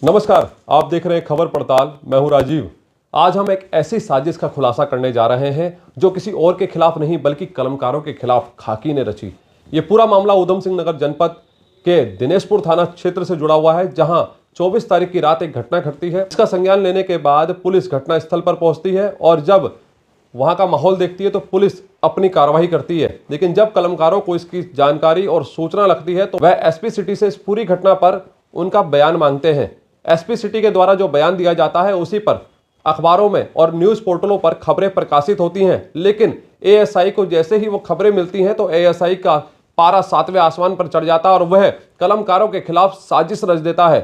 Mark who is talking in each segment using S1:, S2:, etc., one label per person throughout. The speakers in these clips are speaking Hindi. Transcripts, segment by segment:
S1: नमस्कार, आप देख रहे हैं खबर पड़ताल। मैं हूं राजीव। आज हम एक ऐसी साजिश का खुलासा करने जा रहे हैं जो किसी और के खिलाफ नहीं बल्कि कलमकारों के खिलाफ खाकी ने रची। ये पूरा मामला उधम सिंह नगर जनपद के दिनेशपुर थाना क्षेत्र से जुड़ा हुआ है, जहां 24 तारीख की रात एक घटना घटती है। इसका संज्ञान लेने के बाद पुलिस घटनास्थल पर पहुंचती है और जब वहां का माहौल देखती है तो पुलिस अपनी कार्रवाई करती है। लेकिन जब कलमकारों को इसकी जानकारी और सूचना लगती है तो वह एसपी सिटी से इस पूरी घटना पर उनका बयान मांगते हैं। एसपी सिटी के द्वारा जो बयान दिया जाता है उसी पर अखबारों में और न्यूज पोर्टलों पर खबरें प्रकाशित होती हैं। लेकिन एएसआई को जैसे ही वो खबरें मिलती हैं तो एएसआई का पारा 7वें आसमान पर चढ़ जाता है और वह कलमकारों के खिलाफ साजिश रच देता है।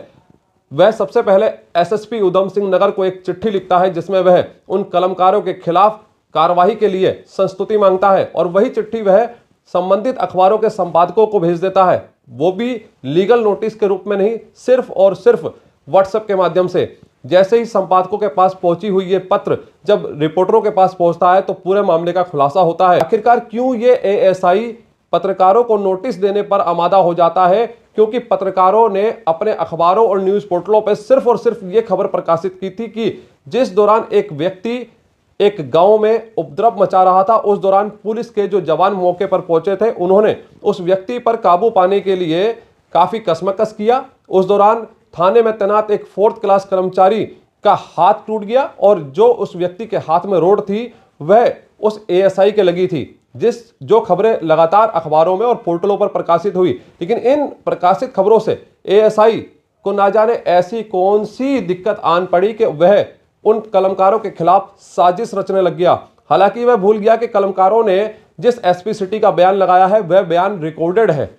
S1: वह सबसे पहले एसएसपी उधम सिंह नगर को एक चिट्ठी लिखता है जिसमें वह उन कलमकारों के खिलाफ कार्रवाई के लिए संस्तुति मांगता है और वही चिट्ठी वह संबंधित अखबारों के संपादकों को भेज देता है, वो भी लीगल नोटिस के रूप में नहीं, सिर्फ और सिर्फ व्हाट्सएप के माध्यम से। जैसे ही संपादकों के पास पहुंची हुई ये पत्र जब रिपोर्टरों के पास पहुंचता है तो पूरे मामले का खुलासा होता है। आखिरकार क्यों ये एएसआई पत्रकारों को नोटिस देने पर आमादा हो जाता है? क्योंकि पत्रकारों ने अपने अखबारों और न्यूज पोर्टलों पर सिर्फ और सिर्फ ये खबर प्रकाशित की थी कि जिस दौरान एक व्यक्ति एक गांव में उपद्रव मचा रहा था, उस दौरान पुलिस के जो जवान मौके पर पहुंचे थे उन्होंने उस व्यक्ति पर काबू पाने के लिए काफी कसमकस किया। उस दौरान थाने में तैनात एक 4th क्लास कर्मचारी का हाथ टूट गया और जो उस व्यक्ति के हाथ में रोड थी वह उस एएसआई के लगी थी, जो खबरें लगातार अखबारों में और पोर्टलों पर प्रकाशित हुई। लेकिन इन प्रकाशित खबरों से एएसआई को ना जाने ऐसी कौन सी दिक्कत आन पड़ी कि वह उन कलमकारों के खिलाफ साजिश रचने लग गया। हालांकि वह भूल गया कि कलमकारों ने जिस एसपी सिटी का बयान लगाया है वह बयान रिकॉर्डेड है।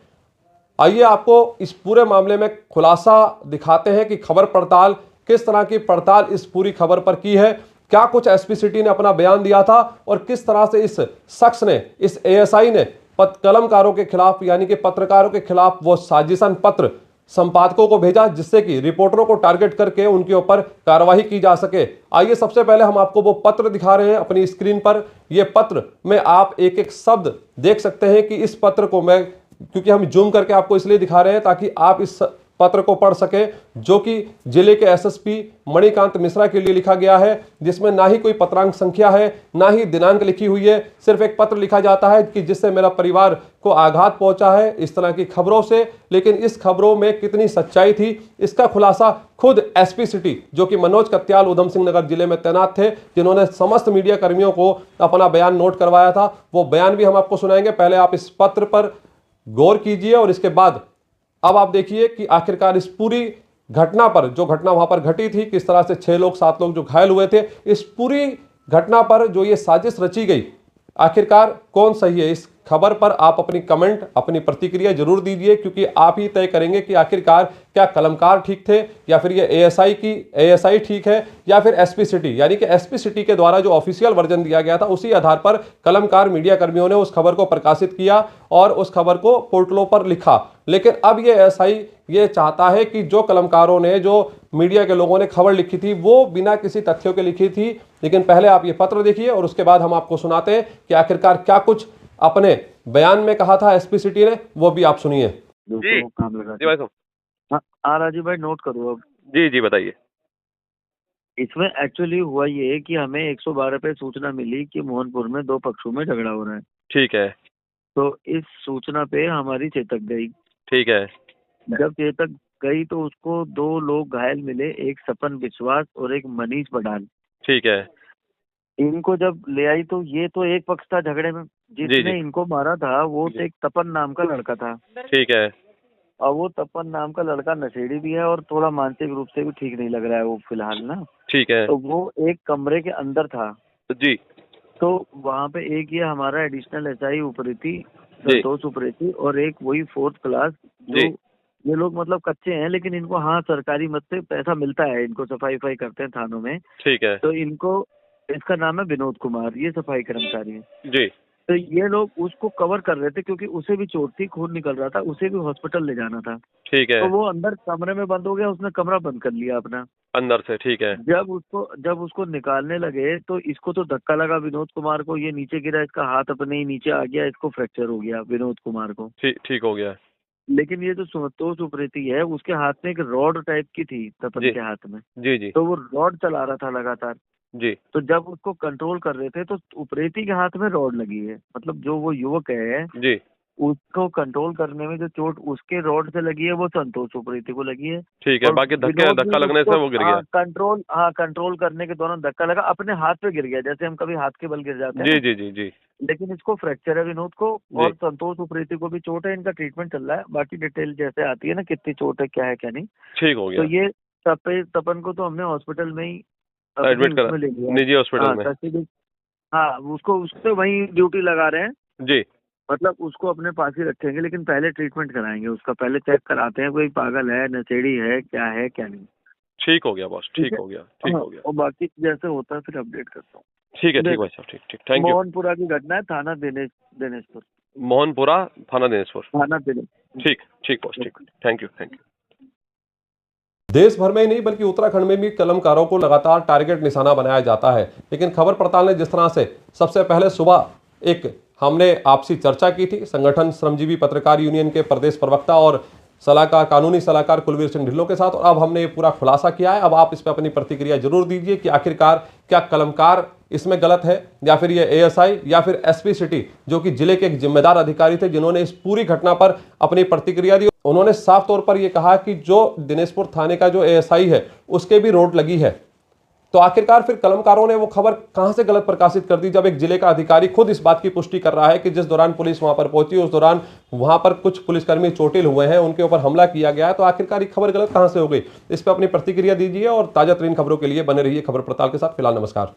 S1: आइए आपको इस पूरे मामले में खुलासा दिखाते हैं कि खबर पड़ताल किस तरह की पड़ताल इस पूरी खबर पर की है, क्या कुछ एसपी सिटी ने अपना बयान दिया था और किस तरह से इस शख्स ने, इस एएसआई ने कलमकारों के खिलाफ यानी कि पत्रकारों के खिलाफ वो साजिशन पत्र संपादकों को भेजा जिससे कि रिपोर्टरों को टारगेट करके उनके ऊपर कार्रवाई की जा सके। आइए सबसे पहले हम आपको वो पत्र दिखा रहे हैं अपनी स्क्रीन पर। ये पत्र में आप एक एक शब्द देख सकते हैं कि इस पत्र को मैं, क्योंकि हम जूम करके आपको इसलिए दिखा रहे हैं ताकि आप इस पत्र को पढ़ सके, जो कि जिले के एसएसपी मणिकांत मिश्रा के लिए लिखा गया है, जिसमें ना ही कोई पत्रांक संख्या है ना ही दिनांक लिखी हुई है। सिर्फ एक पत्र लिखा जाता है कि जिससे मेरा परिवार को आघात पहुंचा है इस तरह की खबरों से। लेकिन इस खबरों में कितनी सच्चाई थी इसका खुलासा खुद एसपी सिटी, जो कि मनोज कत्याल उधम सिंह नगर जिले में तैनात थे, जिन्होंने समस्त मीडिया कर्मियों को अपना बयान नोट करवाया था, वो बयान भी हम आपको सुनाएंगे। पहले आप इस पत्र पर गौर कीजिए और इसके बाद अब आप देखिए कि आखिरकार इस पूरी घटना पर, जो घटना वहां पर घटी थी, किस तरह से 6 लोग 7 लोग जो घायल हुए थे, इस पूरी घटना पर जो ये साजिश रची गई, आखिरकार कौन सही है। इस खबर पर आप अपनी कमेंट, अपनी प्रतिक्रिया जरूर दीजिए, क्योंकि आप ही तय करेंगे कि आखिरकार क्या कलमकार ठीक थे या फिर ये एएसआई ठीक है या फिर एसपी सिटी, यानी कि एसपी सिटी के द्वारा जो ऑफिशियल वर्जन दिया गया था उसी आधार पर कलमकार मीडिया कर्मियों ने उस खबर को प्रकाशित किया और उस खबर को पोर्टलों पर लिखा। लेकिन अब ये एएसआई ये चाहता है कि जो कलमकारों ने, जो मीडिया के लोगों ने खबर लिखी थी वो बिना किसी तथ्यों के लिखी थी। लेकिन पहले आप ये पत्र देखिए और उसके बाद हम आपको सुनाते हैं कि आखिरकार क्या कुछ अपने बयान में कहा था एसपी सिटी ने, वो भी आप सुनिए।
S2: जी
S3: काम लगा
S2: जी भाई साहब।
S3: हाँ राजीव भाई, नोट करो अब।
S2: जी जी बताइए।
S3: इसमें एक्चुअली हुआ ये कि हमें 112 पे सूचना मिली कि मोहनपुर में 2 पक्षों में झगड़ा हो रहा है।
S2: ठीक है।
S3: तो इस सूचना पे हमारी चेतक गई।
S2: ठीक है।
S3: जब चेतक गई तो उसको 2 लोग घायल मिले, एक सपन विश्वास और एक मनीष बडाल।
S2: ठीक है।
S3: इनको जब ले आई तो ये तो एक पक्ष था झगड़े में,
S2: जी।
S3: जिसने इनको मारा था वो तो एक तपन नाम का लड़का था।
S2: ठीक है।
S3: और वो तपन नाम का लड़का नशेड़ी भी है और थोड़ा मानसिक रूप से भी ठीक नहीं लग रहा है वो फिलहाल ना।
S2: ठीक है।
S3: तो वो एक कमरे के अंदर था।
S2: जी।
S3: तो वहाँ पे एक ये हमारा एडिशनल एसआई उपरीति,
S2: जी।
S3: संतोष उपरीति, और एक वही 4th क्लास, जो
S2: जी।
S3: ये लोग मतलब कच्चे हैं लेकिन इनको हाँ सरकारी मद से पैसा मिलता है, इनको सफाई करते हैं थानों में।
S2: ठीक है।
S3: तो इनको, इसका नाम है विनोद कुमार, ये सफाई कर्मचारी है।
S2: जी।
S3: तो ये लोग उसको कवर कर रहे थे क्योंकि उसे भी चोट थी, खून निकल रहा था, उसे भी हॉस्पिटल ले जाना था।
S2: ठीक है।
S3: तो वो अंदर कमरे में बंद हो गया, उसने कमरा बंद कर लिया अपना
S2: अंदर से। ठीक है।
S3: जब उसको निकालने लगे तो इसको तो धक्का लगा विनोद कुमार को, ये नीचे गिरा, इसका हाथ अपने ही नीचे आ गया, इसको फ्रैक्चर हो गया विनोद कुमार को।
S2: ठीक हो गया।
S3: लेकिन ये जो संतोष उप्रेती है उसके हाथ में एक रॉड टाइप की थी तपन
S2: जी।
S3: के हाथ में,
S2: जी जी
S3: तो वो रॉड चला रहा था लगातार।
S2: जी।
S3: तो जब उसको कंट्रोल कर रहे थे तो उप्रेती के हाथ में रॉड लगी है, मतलब जो वो युवक है
S2: जी।
S3: उसको कंट्रोल करने में जो चोट उसके रॉड से लगी है वो संतोष उप्रेती को लगी है।
S2: ठीक है,
S3: और
S2: बाकी
S3: विनोद
S2: धक्का
S3: भी
S2: लगने से
S3: उसको
S2: वो गिर गया।
S3: कंट्रोल करने के दौरान धक्का लगा, अपने हाथ पे गिर गया, जैसे हम कभी हाथ के बल गिर जाते हैं
S2: जी
S3: ना।
S2: जी जी जी।
S3: लेकिन इसको फ्रैक्चर है विनोद को,
S2: जी।
S3: और संतोष उप्रेती को भी चोट है, इनका ट्रीटमेंट चल रहा है। बाकी डिटेल जैसे आती है ना कितनी चोट है क्या है क्या नहीं,
S2: ठीक हो
S3: तो
S2: गया।
S3: ये तपन को तो हमने हॉस्पिटल में ही
S2: एडमिट
S3: अपनी
S2: करा,
S3: उसमें ले लिया है।
S2: निजी हॉस्पिटल
S3: हाँ
S2: में।
S3: कस्टडी, हाँ उसको उससे वहीं ड्यूटी लगा रहे हैं,
S2: जी।
S3: मतलब उसको अपने पास ही रखेंगे, लेकिन पहले ट्रीटमेंट कराएंगे उसका, पहले चेक कराते हैं कोई पागल है नशेड़ी है क्या नहीं।
S2: ठीक हो गया बॉस,
S3: ठीक
S2: ठीक
S3: है।
S2: हो गया, ठीक
S3: हाँ,
S2: हो गया।
S3: और बाकी जैसे होता है फिर अपडेट करता हूँ।
S2: ठीक है, ठीक
S3: देख,
S2: भाई साहब, ठीक ठीक, थैंक यू।
S3: मोहनपुरा की घटना है, थाना दिनेशपुर।
S2: मोहनपुरा, थाना दिनेशपुर।
S3: थाना दिनेशपुर।
S2: ठीक ठीक बॉस, ठीक, थैंक यू, थैंक यू।
S1: देश भर में ही नहीं बल्कि उत्तराखंड में भी कलमकारों को लगातार टारगेट निशाना बनाया जाता है। लेकिन खबर पड़ताल ने जिस तरह से सबसे पहले सुबह एक हमने आपसी चर्चा की थी संगठन श्रमजीवी पत्रकार यूनियन के प्रदेश प्रवक्ता और सलाहकार कानूनी सलाहकार कुलवीर सिंह ढिल्लों के साथ, और अब हमने ये पूरा खुलासा किया है। अब आप इस पर अपनी प्रतिक्रिया जरूर दीजिए कि आखिरकार क्या कलमकार इसमें गलत है, या फिर ये एएसआई या फिर एसपी सिटी जो कि जिले के एक जिम्मेदार अधिकारी थे जिन्होंने इस पूरी घटना पर अपनी प्रतिक्रिया दी। उन्होंने साफ तौर पर यह कहा कि जो दिनेशपुर थाने का जो एएसआई है उसके भी रोड लगी है। तो आखिरकार फिर कलमकारों ने वो खबर कहां से गलत प्रकाशित कर दी, जब एक जिले का अधिकारी खुद इस बात की पुष्टि कर रहा है कि जिस दौरान पुलिस वहां पर पहुंची उस दौरान वहां पर कुछ पुलिसकर्मी चोटिल हुए हैं, उनके ऊपर हमला किया गया है। तो आखिरकार ये खबर गलत कहां से हो गई, इस पर अपनी प्रतिक्रिया दीजिए और ताजा तरीन खबरों के लिए बने रहिए खबर पड़ताल के साथ। फिलहाल नमस्कार।